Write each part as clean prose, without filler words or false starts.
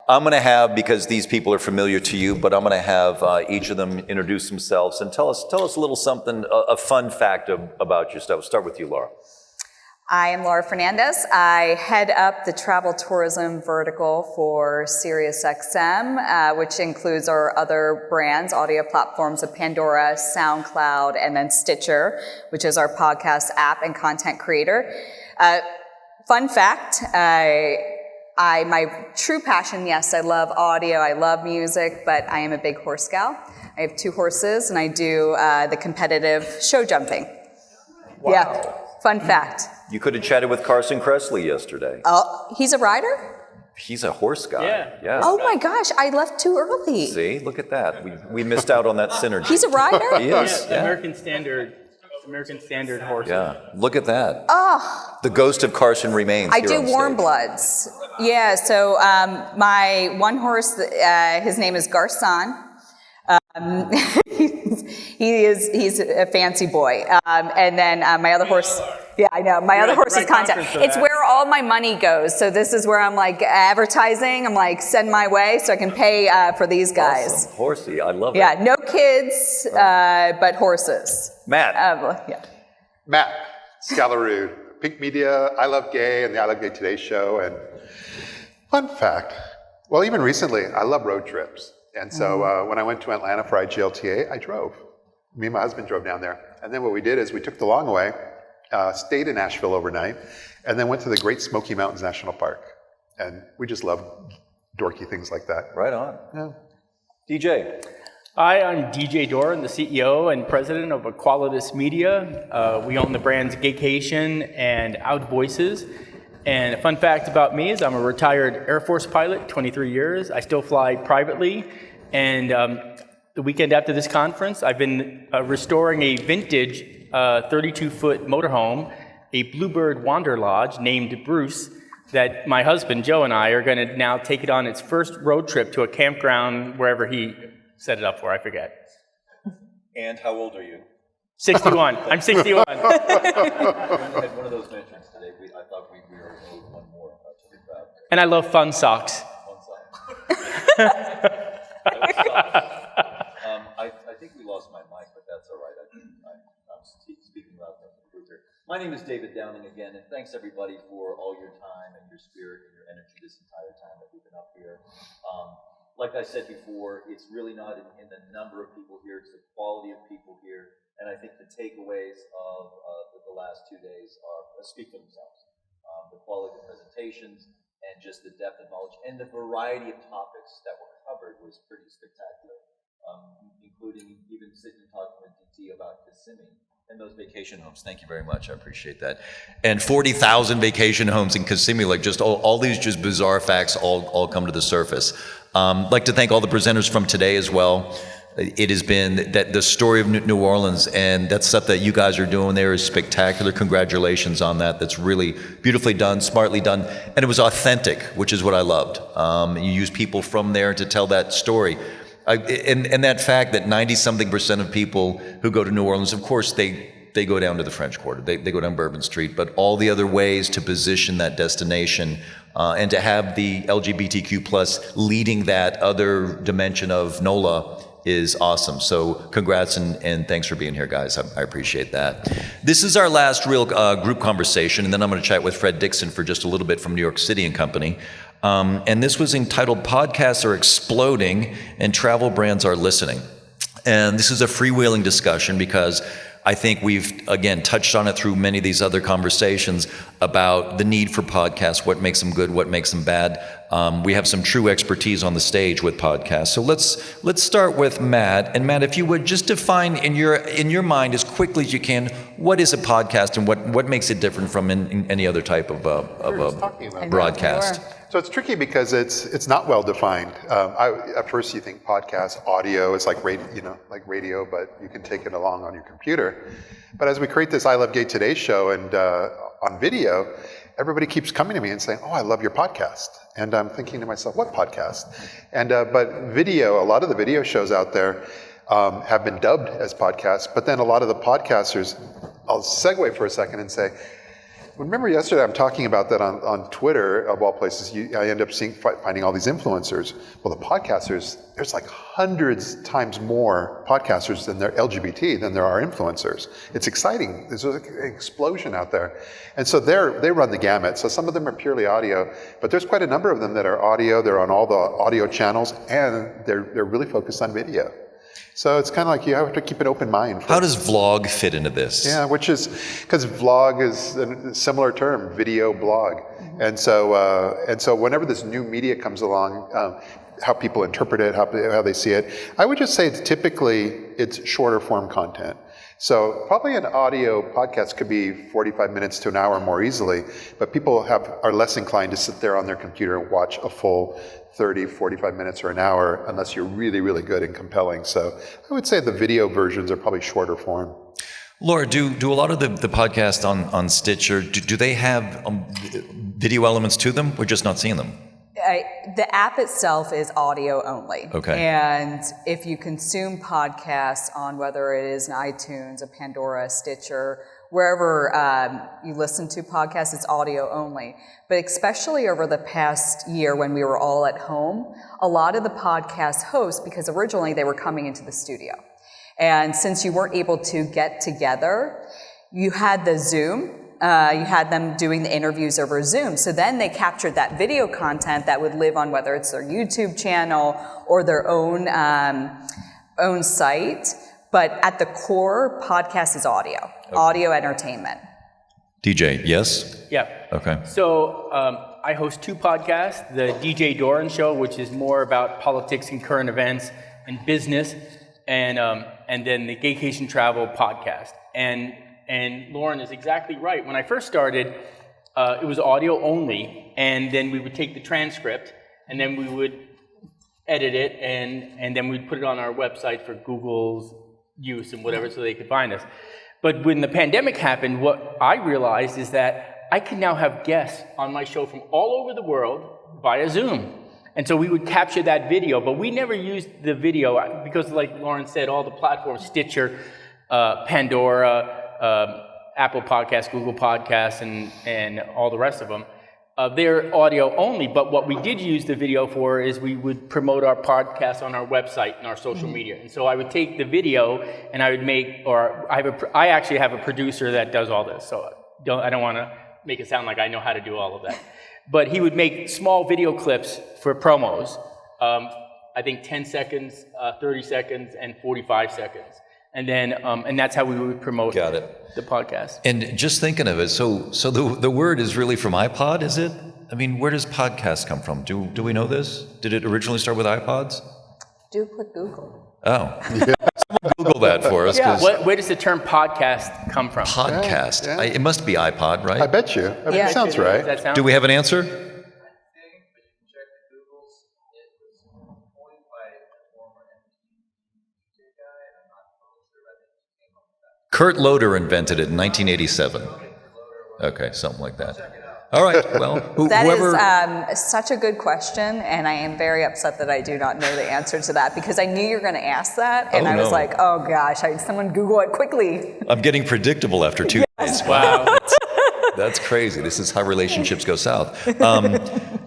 I'm going to have, because these people are familiar to you, but I'm going to have each of them introduce themselves and tell us a little something, a fun fact about your stuff. Start with you, Laura. I am Laura Fernandez. I head up the travel tourism vertical for SiriusXM, which includes our other brands, audio platforms of Pandora, SoundCloud, and then Stitcher, which is our podcast app and content creator. Fun fact, my true passion, yes, I love audio, I love music, but I am a big horse gal. I have 2 horses, and I do the competitive show jumping. Wow. Yeah, fun fact. You could have chatted with Carson Kressley yesterday. Oh, he's a rider? He's a horse guy. Yeah. Oh my gosh, I left too early. See, look at that. We missed out on that synergy. He's a rider? He is. Yeah. American Standard horse. Yeah, look at that. Oh. The ghost of Carson remains. I here do on warm stage. bloods. Yeah, so my one horse, his name is Garcon. He's a fancy boy. And then my other horse, yeah, I know. My other horse is content. It's where all my money goes. So this is where I'm like advertising. I'm like, send my way so I can pay for these guys. Awesome. Horsey, I love it. Yeah, no kids, but horses. Matt. Yeah. Matt, Skallerud, Pink Media, I Love Gay, and the I Love Gay Today show. And fun fact, well, even recently, I love road trips. And so when I went to Atlanta for IGLTA, I drove. Me and my husband drove down there. And then what we did is we took the long way, stayed in Nashville overnight, and then went to the Great Smoky Mountains National Park. And we just love dorky things like that. Right on. Yeah. DJ. Hi, I'm DJ Doran, the CEO and president of Equalitas Media. We own the brands Gaycation and Out Voices. And a fun fact about me is I'm a retired Air Force pilot, 23 years. I still fly privately. And the weekend after this conference, I've been restoring a vintage 32-foot motorhome, a Bluebird Wander Lodge named Bruce, that my husband, Joe, and I are going to now take it on its first road trip to a campground wherever he set it up for, I forget. And how old are you? 61. I'm 61. We had one of those mentions today. I thought we were owed one more to be proud. And I love fun socks. I think we lost my mic, but that's all right. I'm speaking about the computer. My name is David Downing again, and thanks everybody for all your time and your spirit and your energy this entire time that we've been up here. Like I said before, it's really not in the number of people here, it's the quality of people here. And I think the takeaways of the last 2 days speak for themselves. The quality of the presentations and just the depth of knowledge and the variety of topics that were covered was pretty spectacular, including even sitting and talking with DT about Kissimmee and those vacation homes. Thank you very much. I appreciate that. And 40,000 vacation homes in Kissimmee, like just all these just bizarre facts all come to the surface. I'd like to thank all the presenters from today as well. It has been that the story of New Orleans, and that stuff that you guys are doing there is spectacular. Congratulations on that. That's really beautifully done, smartly done, and it was authentic, which is what I loved. You use people from there to tell that story. And that fact that 90-something% of people who go to New Orleans, of course, they go down to the French Quarter, they go down Bourbon Street, but all the other ways to position that destination and to have the LGBTQ plus leading that other dimension of NOLA is awesome. So congrats and thanks for being here, guys. I appreciate that. This is our last real group conversation, and then I'm going to chat with Fred Dixon for just a little bit from New York City and Company. And this was entitled Podcasts Are Exploding and Travel Brands Are Listening. And this is a freewheeling discussion because I think we've, again, touched on it through many of these other conversations about the need for podcasts, what makes them good, what makes them bad. We have some true expertise on the stage with podcasts. So let's start with Matt. And Matt, if you would just define in your mind as quickly as you can, what is a podcast and what makes it different from any other type of broadcast? So it's tricky because it's not well defined. At first you think podcast, audio, it's like radio, but you can take it along on your computer. But as we create this I Love Gay Today show and on video, everybody keeps coming to me and saying, "Oh, I love your podcast." And I'm thinking to myself, "What podcast?" And but video, a lot of the video shows out there have been dubbed as podcasts. But then a lot of the podcasters, I'll segue for a second and say, Remember yesterday I'm talking about that on Twitter, of all places, I end up finding all these influencers. Well, the podcasters, there's like hundreds times more podcasters than there LGBT than there are influencers. It's exciting. There's an explosion out there. And so they run the gamut. So some of them are purely audio, but there's quite a number of them that are audio. They're on all the audio channels, and they're really focused on video. So it's kind of like you have to keep an open mind. How does vlog fit into this? Yeah, which is, because vlog is a similar term, video blog. Mm-hmm. And so whenever this new media comes along, how people interpret it, how they see it, I would just say it's shorter form content. So probably an audio podcast could be 45 minutes to an hour more easily, but people are less inclined to sit there on their computer and watch a full 30, 45 minutes or an hour unless you're really, really good and compelling. So I would say the video versions are probably shorter form. Laura, do a lot of the podcasts on Stitcher, do they have video elements to them? We're just not seeing them. The app itself is audio only. Okay. And if you consume podcasts on whether it is an iTunes, a Pandora, a Stitcher, wherever you listen to podcasts, it's audio only. But especially over the past year when we were all at home, a lot of the podcast hosts, because originally they were coming into the studio. And since you weren't able to get together, you had the Zoom. You had them doing the interviews over Zoom. So then they captured that video content that would live on whether it's their YouTube channel or their own site. But at the core, podcast is audio, audio entertainment. DJ, yes? Yeah. Okay. So I host two podcasts, the DJ Doran Show, which is more about politics and current events and business, and then the Gaycation Travel podcast. And Lauren is exactly right. When I first started, it was audio only, and then we would take the transcript, and then we would edit it, and then we'd put it on our website for Google's use and whatever, so they could find us. But when the pandemic happened, what I realized is that I can now have guests on my show from all over the world via Zoom. And so we would capture that video, but we never used the video because, like Lauren said, all the platforms, Stitcher, Pandora, Apple Podcasts, Google Podcasts, and all the rest of them, they're audio only. But what we did use the video for is we would promote our podcast on our website and our social media. And so I would take the video and I would I actually have a producer that does all this. So I don't want to make it sound like I know how to do all of that. But he would make small video clips for promos. I think 10 seconds, 30 seconds, and 45 seconds. And then, and that's how we would promote the podcast. And just thinking of it, so the word is really from iPod, is it? I mean, where does podcast come from? Do we know this? Did it originally start with iPods? Do a quick Google. Oh. Someone Google that for us. Yeah. Where does the term podcast come from? Podcast. Yeah. It must be iPod, right? I bet you. That sounds right. Does that sound Do we have an answer? Kurt Loder invented it in 1987. Okay, something like that. All right, well, whoever... That is such a good question, and I am very upset that I do not know the answer to that, because I knew you were going to ask that, and I was like, oh gosh, someone Google it quickly. I'm getting predictable after 2 days. Wow. That's crazy. This is how relationships go south.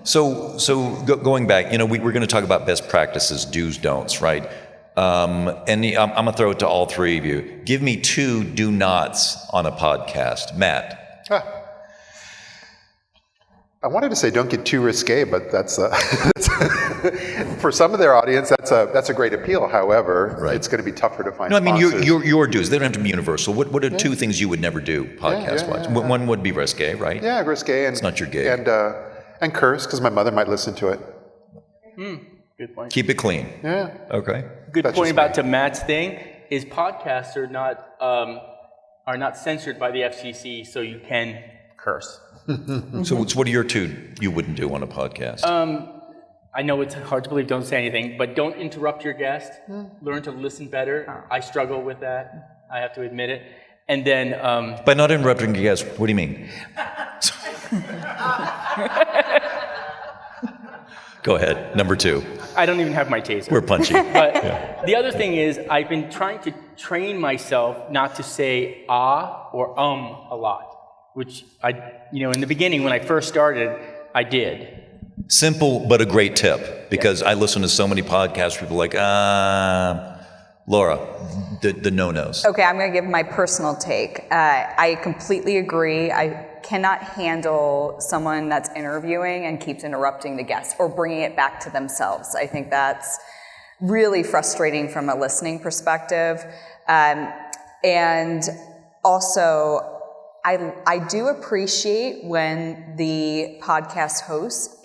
So going back, we're going to talk about best practices, do's, don'ts, right? And I'm going to throw it to all three of you. Give me 2 do-nots on a podcast. Matt. I wanted to say don't get too risque, but that's for some of their audience, that's a great appeal. However, It's going to be tougher to find. No, I mean sponsors. your do's. They don't have to be universal. What are 2 things you would never do podcast-wise? One would be risque, right? Yeah, risque, and it's not your gig. And curse, because my mother might listen to it. Good point. Keep it clean. Yeah. Okay. Good That's point just about me. to Matt's thing is podcasts are not censored by the FCC, so you can curse. So what are your 2 you wouldn't do on a podcast? I know it's hard to believe, don't say anything, but don't interrupt your guest. Learn to listen better. I struggle with that. I have to admit it. And then... By not interrupting your guest, what do you mean? Go ahead. Number 2. I don't even have my taser. We're punchy. But the other thing is I've been trying to train myself not to say or a lot. which in the beginning when I first started, I did. Simple, but a great tip, because I listen to so many podcasts, people are like, Laura, the no-nos. Okay, I'm going to give my personal take. I completely agree. I cannot handle someone that's interviewing and keeps interrupting the guest or bringing it back to themselves. I think that's really frustrating from a listening perspective. And also, I do appreciate when the podcast host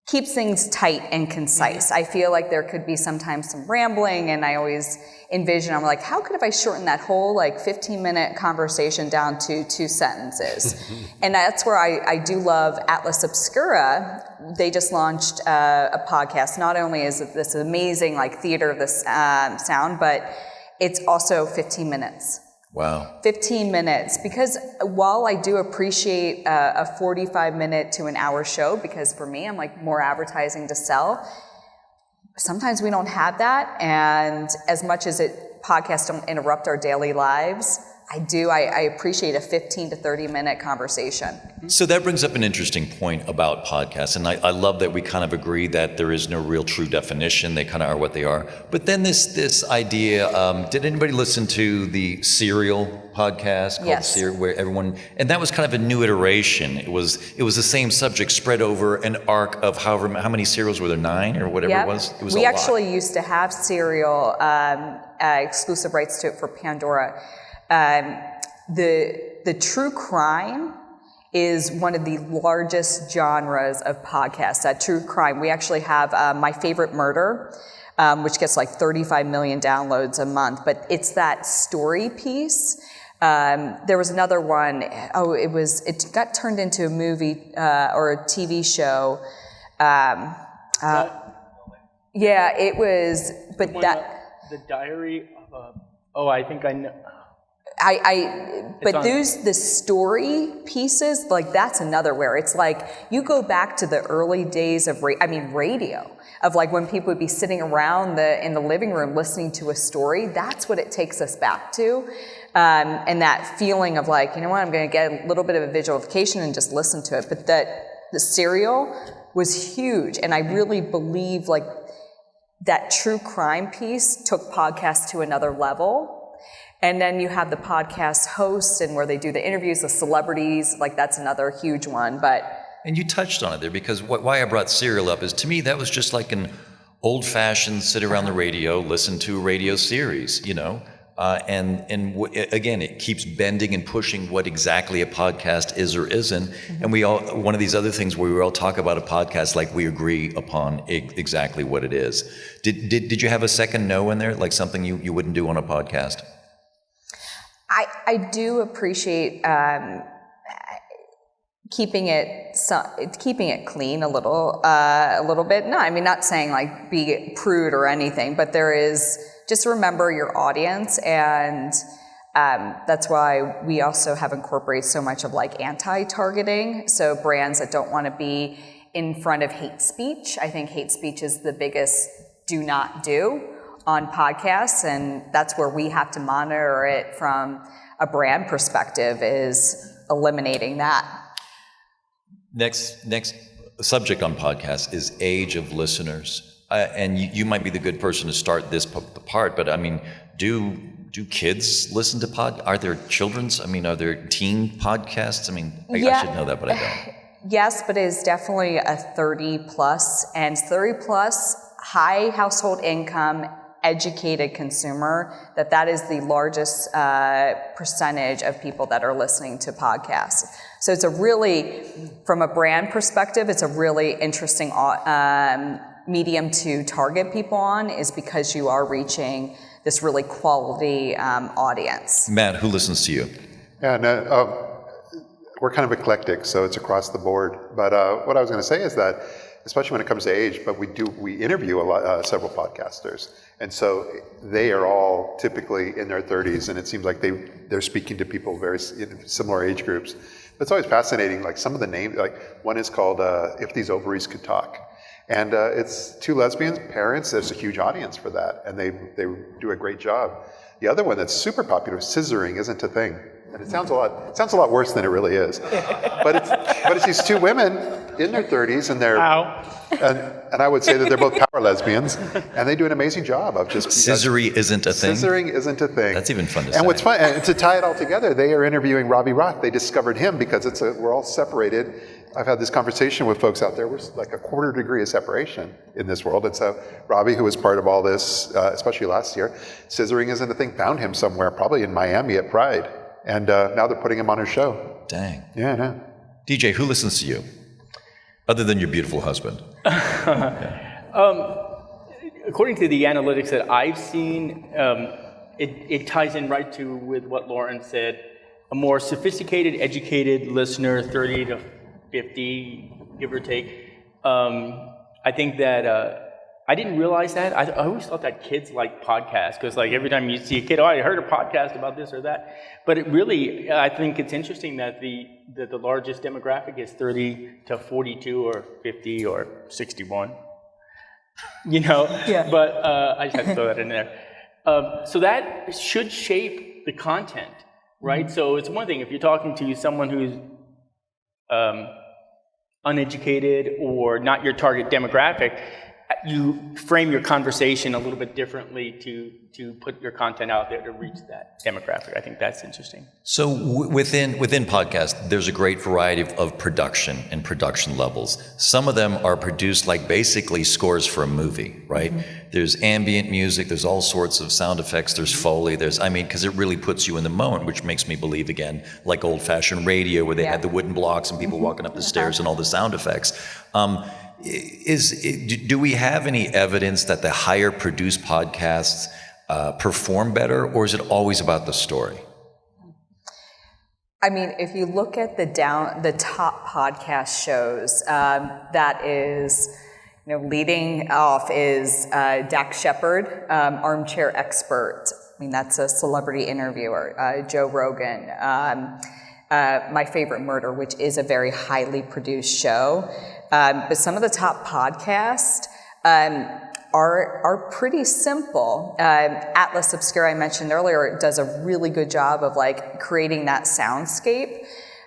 keeps things tight and concise. I feel like there could be sometimes some rambling, and I always envision, I'm like, how could I shorten that whole 15-minute conversation down to 2 sentences? And that's where I do love Atlas Obscura. They just launched a podcast. Not only is it this amazing theater of this sound, but it's also 15 minutes. Wow. 15 minutes, because while I do appreciate a 45-minute to an hour show, because for me, I'm more advertising to sell, sometimes we don't have that. And as much as podcasts don't interrupt our daily lives, I appreciate a 15 to 30-minute conversation. So that brings up an interesting point about podcasts, and I love that we kind of agree that there is no real true definition. They kind of are what they are. But then this idea, did anybody listen to the Serial podcast called Yes. Serial, where everyone, and that was kind of a new iteration. It was the same subject spread over an arc of how many serials were there, 9 or whatever Yep. it was? It was We a lot. actually used to have Serial, exclusive rights to it for Pandora. The true crime is one of the largest genres of podcasts. True crime. We actually have My Favorite Murder, which gets 35 million downloads a month. But it's that story piece. There was another one. It got turned into a movie or a TV show. Yeah, it was. But The Diary of I think I know. The story pieces, that's another where it's you go back to the early days of radio, of when people would be sitting around in the living room listening to a story. That's what it takes us back to. And that feeling of I'm going to get a little bit of a visualification and just listen to it. But the Serial was huge. And I really believe that true crime piece took podcasts to another level. And then you have the podcast hosts and where they do the interviews, the celebrities, that's another huge one. And you touched on it there, because why I brought Serial up is, to me, that was just an old-fashioned sit around the radio, listen to a radio series, again, it keeps bending and pushing what exactly a podcast is or isn't. Mm-hmm. And one of these other things where we all talk about a podcast we agree upon exactly what it is. Did you have a second no in there, something you wouldn't do on a podcast? I do appreciate keeping it clean a little bit. No, not saying be prude or anything, but there is, just remember your audience, and that's why we also have incorporated so much of anti-targeting. So brands that don't want to be in front of hate speech. I think hate speech is the biggest do not do on podcasts, and that's where we have to monitor it from a brand perspective, is eliminating that. Next subject on podcasts is age of listeners, and you might be the good person to start this part. But do kids listen to Are there children's? Are there teen podcasts? I should know that, but I don't. Yes, but it is definitely a 30 plus, and 30 plus, high household income, educated consumer, that is the largest percentage of people that are listening to podcasts. So it's from a brand perspective, it's a really interesting medium to target people on, is because you are reaching this really quality audience. Matt, who listens to you? Yeah, no, we're kind of eclectic, so it's across the board. But what I was going to say is that, especially when it comes to age, but we interview several podcasters, and so they are all typically in their 30s, and it seems like they're speaking to people very similar age groups. But it's always fascinating, some of the names, one is called If These Ovaries Could Talk, and it's 2 lesbians, parents. There's a huge audience for that, and they do a great job. The other one that's super popular, Scissoring Isn't a Thing. And it sounds a lot worse than it really is. But it's these two women in their 30s, and they're and I would say that they're both power lesbians, and they do an amazing job of just Scissoring isn't a thing. Scissoring isn't a thing. That's even fun to say. And what's fun, and to tie it all together, they are interviewing Robbie Roth. They discovered him because we're all separated. I've had this conversation with folks out there. We're like a quarter degree of separation in this world. And so Robbie, who was part of all this, especially last year, Scissoring isn't a thing, found him somewhere, probably in Miami at Pride. And now they're putting him on her show. Dang. Yeah, I know. DJ, who listens to you? Other than your beautiful husband. According to the analytics that I've seen, it ties in right with what Lauren said. A more sophisticated, educated listener, 30 to 50, give or take. I think that I didn't realize that. I always thought that kids like podcasts, because like every time you see a kid, I heard a podcast about this or that. But it really, I think it's interesting that the largest demographic is 30 to 42 or 50 or 61. Yeah. But I just had to throw that in there. So that should shape the content, right? Mm-hmm. So it's one thing if you're talking to someone who's uneducated or not your target demographic, you frame your conversation a little bit differently to put your content out there to reach that demographic. I think that's interesting. So within podcasts, there's a great variety of production and production levels. Some of them are produced like basically scores for a movie, right? Mm-hmm. There's ambient music, there's all sorts of sound effects, there's Foley, because it really puts you in the moment, which makes me believe, again, like old-fashioned radio where they had the wooden blocks and people walking up the stairs and all the sound effects. Do we have any evidence that the higher produced podcasts perform better, or is it always about the story? I mean, if you look at the top podcast shows, that is, leading off is Dax Shepard, armchair expert. I mean, that's a celebrity interviewer. Joe Rogan. My Favorite Murder, which is a very highly produced show. But some of the top podcasts are pretty simple. Atlas Obscura, I mentioned earlier, does a really good job of like creating that soundscape.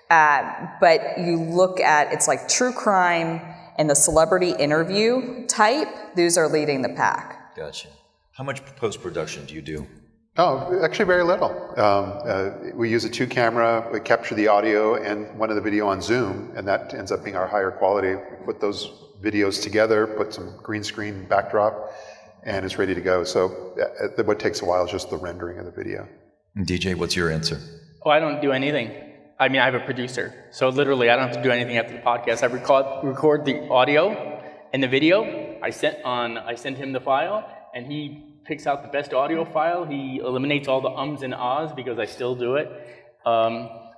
But you look at, it's like true crime and the celebrity interview type, those are leading the pack. Gotcha. How much post-production do you do? Oh, actually very little. We use a 2-camera, we capture the audio and one of the video on Zoom, and that ends up being our higher quality. We put those videos together, put some green screen backdrop, and it's ready to go. So what takes a while is just the rendering of the video. DJ, what's your answer? Oh, I don't do anything. I mean, I have a producer. So literally, I don't have to do anything after the podcast. I record the audio and the video. I send him the file, and he picks out the best audio file. He eliminates all the ums and ahs because I still do it.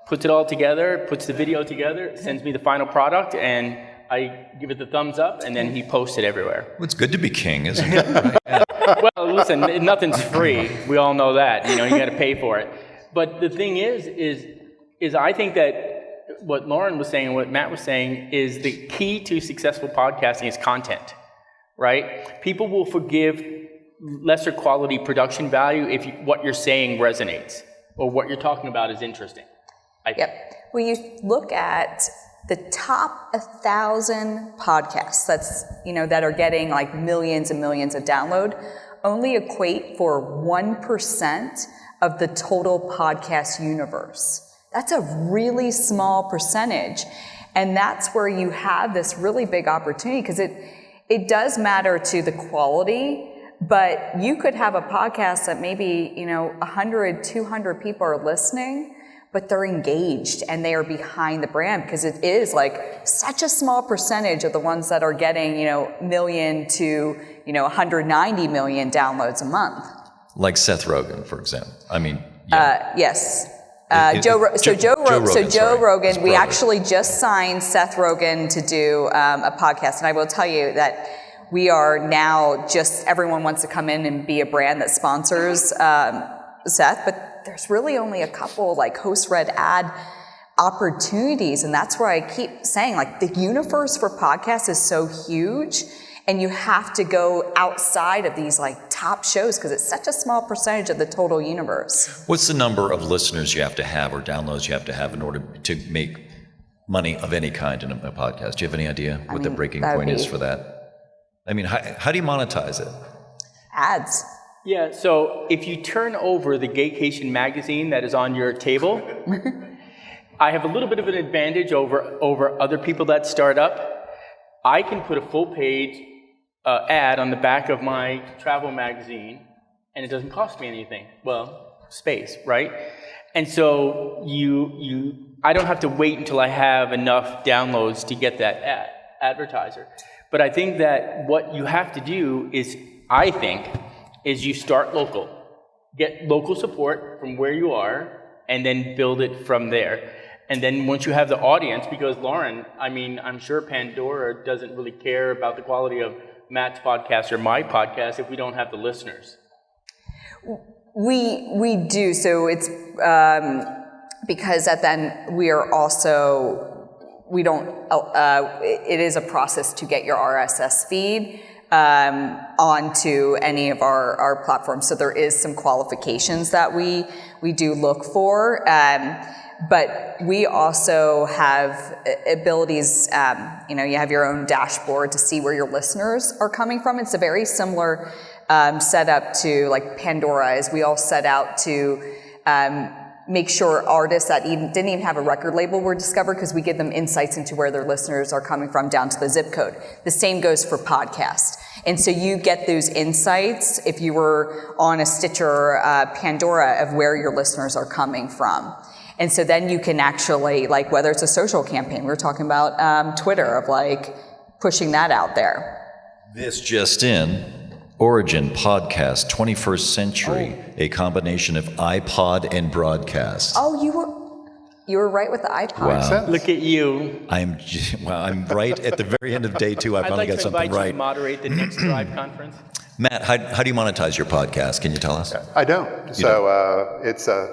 Puts it all together, puts the video together, sends me the final product, and I give it the thumbs up, and then he posts it everywhere. Well, it's good to be king, isn't it? Well, listen, nothing's free. We all know that. You got to pay for it. But the thing is I think that what Lauren was saying and what Matt was saying is the key to successful podcasting is content, right? People will forgive lesser quality production value if what you're saying resonates or what you're talking about is interesting. Yep. Well, you look at the top 1,000 podcasts that are getting like millions and millions of download only equate for 1% of the total podcast universe. That's a really small percentage. And that's where you have this really big opportunity because it does matter to the quality. But you could have a podcast that maybe, 100, 200 people are listening, but they're engaged and they are behind the brand because it is like such a small percentage of the ones that are getting, million to, 190 million downloads a month. Like Seth Rogen, for example. I mean, yes. Joe Rogan, we actually just signed Seth Rogen to do a podcast. And I will tell you that we are now everyone wants to come in and be a brand that sponsors Seth, but there's really only a couple like host-read ad opportunities. And that's where I keep saying like the universe for podcasts is so huge and you have to go outside of these like top shows because it's such a small percentage of the total universe. What's the number of listeners you have to have or downloads you have to have in order to make money of any kind in a podcast? Do you have any idea what the breaking point is for that? I mean, how do you monetize it? Ads. Yeah, so if you turn over the Gaycation magazine that is on your table, I have a little bit of an advantage over other people that start up. I can put a full page ad on the back of my travel magazine, and it doesn't cost me anything. Well, space, right? And so I don't have to wait until I have enough downloads to get that advertiser. But I think that what you have to do is you start local. Get local support from where you are, and then build it from there. And then once you have the audience, because Lauren, I mean, I'm sure Pandora doesn't really care about the quality of Matt's podcast or my podcast if we don't have the listeners. We do. So it's because then we are also, we don't, it is a process to get your RSS feed onto any of our platforms. So there is some qualifications that we do look for. But we also have abilities, you have your own dashboard to see where your listeners are coming from. It's a very similar setup to like Pandora, is we all set out to make sure artists that didn't even have a record label were discovered, because we give them insights into where their listeners are coming from down to the zip code. The same goes for podcasts. And so you get those insights if you were on a Stitcher or Pandora of where your listeners are coming from. And so then you can actually, like, whether it's a social campaign, we were talking about Twitter, of like pushing that out there. This just in, Origin Podcast, 21st Century, a combination of iPod and broadcast. Oh, you were right with the iPod. Wow. Look at you. I'm right at the very end of day 2. I finally got something right. I'd like to invite you to moderate the next Drive conference. Matt, how do you monetize your podcast? Can you tell us? I don't. So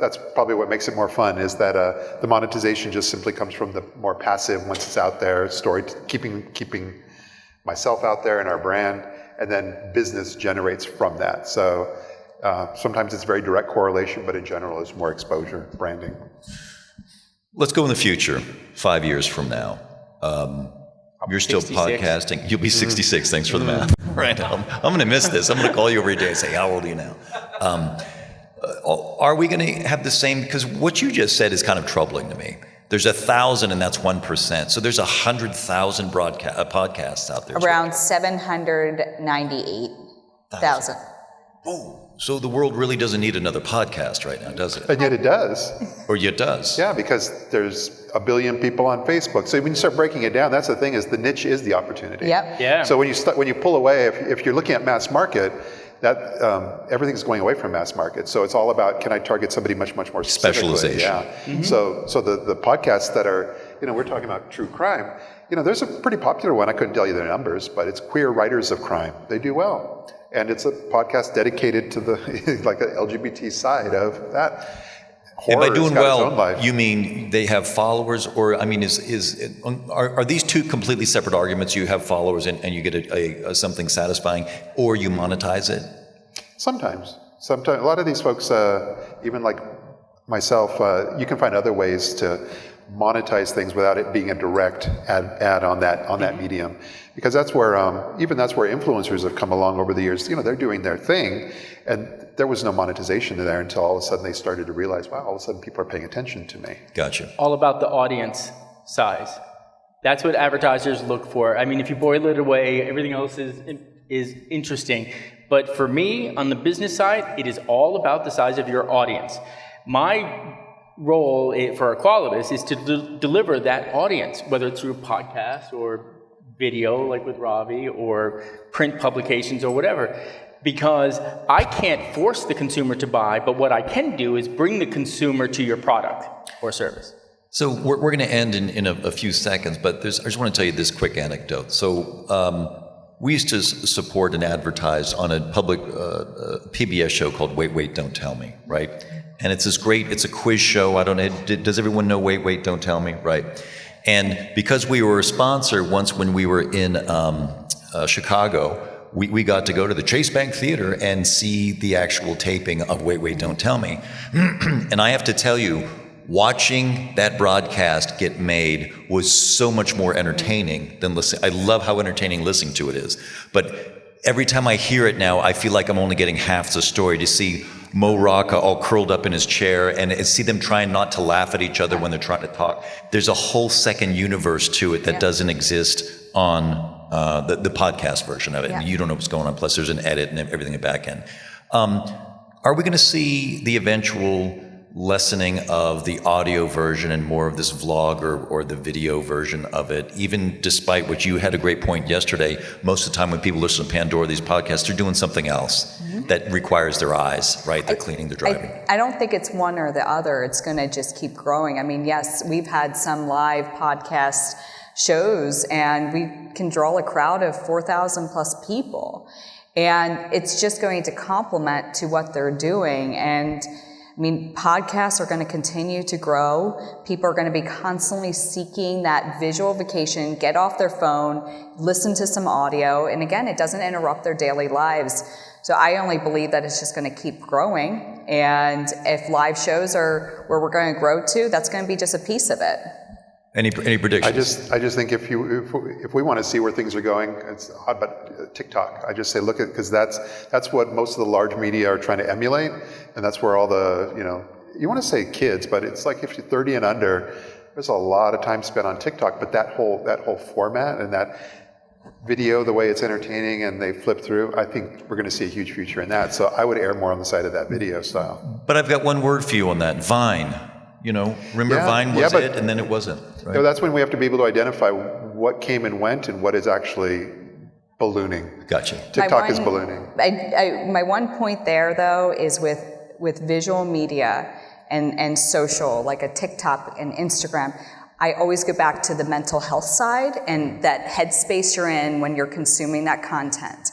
that's probably what makes it more fun, is that the monetization just simply comes from the more passive, once it's out there, keeping myself out there and our brand, and then business generates from that. So sometimes it's very direct correlation, but in general it's more exposure, branding. Let's go in the future, 5 years from now. You're still 66. Podcasting. You'll be 66. Thanks for the math. Right. I'm going to miss this. I'm going to call you every day and say, how old are you now? Are we going to have the same? Because what you just said is kind of troubling to me. There's 1,000, and that's 1%. So there's 100,000 podcasts out there. Around 798,000. Oh. So the world really doesn't need another podcast right now, does it? And yet it does. Or yet does. Yeah, because there's 1 billion people on Facebook. So when you start breaking it down, that's the thing, is the niche is the opportunity. Yep. Yeah. So when you pull away, if you're looking at mass market, that everything's going away from mass market. So it's all about, can I target somebody much more specialization? Yeah. Mm-hmm. So the podcasts that are, we're talking about true crime. There's a pretty popular one. I couldn't tell you the numbers, but it's Queer Writers of Crime. They do well. And it's a podcast dedicated to the like the LGBT side of that. And by doing well, you mean they have followers, or I mean, are these two completely separate arguments? You have followers and you get a something satisfying, or you monetize it? Sometimes a lot of these folks, even like myself, you can find other ways to monetize things without it being a direct ad on that medium, because that's where influencers have come along over the years. They're doing their thing, and there was no monetization there until all of a sudden they started to realize, wow, all of a sudden people are paying attention to me. Gotcha. All about the audience size. That's what advertisers look for. I mean, if you boil it away, everything else is interesting. But for me, on the business side, it is all about the size of your audience. My role for Qualitas is to deliver that audience, whether it's through podcast or video like with Ravi, or print publications or whatever, because I can't force the consumer to buy, but what I can do is bring the consumer to your product or service. So we're going to end in a few seconds, but I just want to tell you this quick anecdote. So we used to support and advertise on a public PBS show called Wait, Don't Tell Me, right? And it's a quiz show. I don't know, does everyone know Wait, Don't Tell Me, right? And because we were a sponsor once when we were in Chicago, we got to go to the Chase Bank Theater and see the actual taping of Wait, Wait, Don't Tell Me. And I have to tell you, watching that broadcast get made was so much more entertaining than listening. I love how entertaining listening to it is. But every time I hear it now, I feel like I'm only getting half the story. To see Mo Rocca all curled up in his chair and see them trying not to laugh at each other when they're trying to talk. There's a whole second universe to it that doesn't exist on the podcast version of it. Yeah. You don't know what's going on. Plus, there's an edit and everything at the back end. Are we going to see the eventual lessening of the audio version and more of this vlog or the video version of it, even despite what you had a great point yesterday? Most of the time when people listen to Pandora, these podcasts, they're doing something else that requires their eyes, right? They're cleaning, they're driving. I don't think it's one or the other. It's going to just keep growing. I mean, yes, we've had some live podcast shows and we can draw a crowd of 4,000 plus people. And it's just going to complement to what they're doing. And I mean, podcasts are going to continue to grow. People are going to be constantly seeking that visual vacation, get off their phone, listen to some audio. And again, it doesn't interrupt their daily lives. So I only believe that it's just going to keep growing. And if live shows are where we're going to grow to, that's going to be just a piece of it. Any predictions? I just think if we want to see where things are going, it's odd, but TikTok. I just say look at, because that's what most of the large media are trying to emulate, and that's where all the you want to say kids, but it's like if you're 30 and under, there's a lot of time spent on TikTok. But that whole format and that video, the way it's entertaining and they flip through, I think we're going to see a huge future in that. So I would err more on the side of that video style. But I've got one word for you on that: Vine. Remember Vine was it, and then it wasn't. Right? That's when we have to be able to identify what came and went and what is actually ballooning. Gotcha. TikTok is ballooning. My one point there, though, is with visual media and social, like a TikTok and Instagram, I always go back to the mental health side and that headspace you're in when you're consuming that content.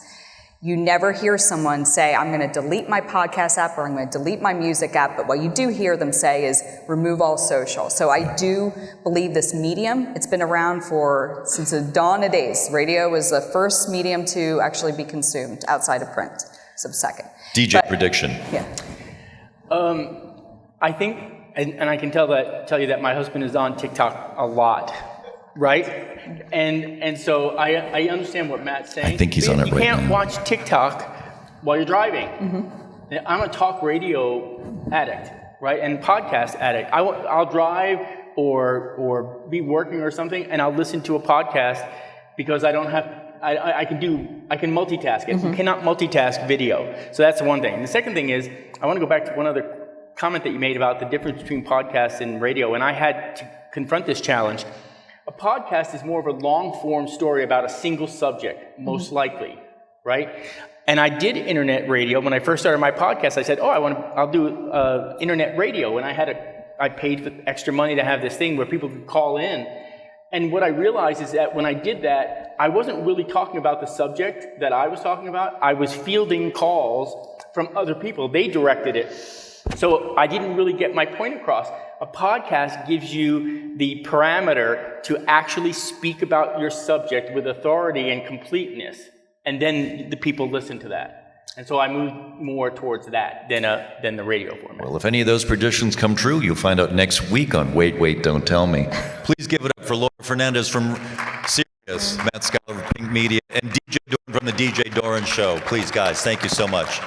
You never hear someone say, I'm going to delete my podcast app or I'm going to delete my music app, but what you do hear them say is remove all social. So I do believe this medium, it's been around since the dawn of days. Radio was the first medium to actually be consumed outside of print. So second. DJ prediction. Yeah. I think, and I can tell you that my husband is on TikTok a lot, right? And so I understand what Matt's saying. I think he's on it right now. You can't watch TikTok while you're driving. I'm a talk radio addict, right? And podcast addict. I'll drive or be working or something, and I'll listen to a podcast because I don't have. I can multitask it. You cannot multitask video. So that's the one thing. The second thing is, I want to go back to one other comment that you made about the difference between podcasts and radio. And I had to confront this challenge. A podcast is more of a long-form story about a single subject, most likely, right? And I did internet radio. When I first started my podcast, I said, I'll do internet radio. And I paid for extra money to have this thing where people could call in. And what I realized is that when I did that, I wasn't really talking about the subject that I was talking about. I was fielding calls from other people. They directed it. So I didn't really get my point across. A podcast gives you the parameter to actually speak about your subject with authority and completeness. And then the people listen to that. And so I moved more towards that than the radio format. Well, if any of those predictions come true, you'll find out next week on Wait, Wait, Don't Tell Me. Please give it up for Laura Fernandez from Sirius, Matt Skallerud, Pink Media, and DJ Doran from the DJ Doran Show. Please, guys, thank you so much.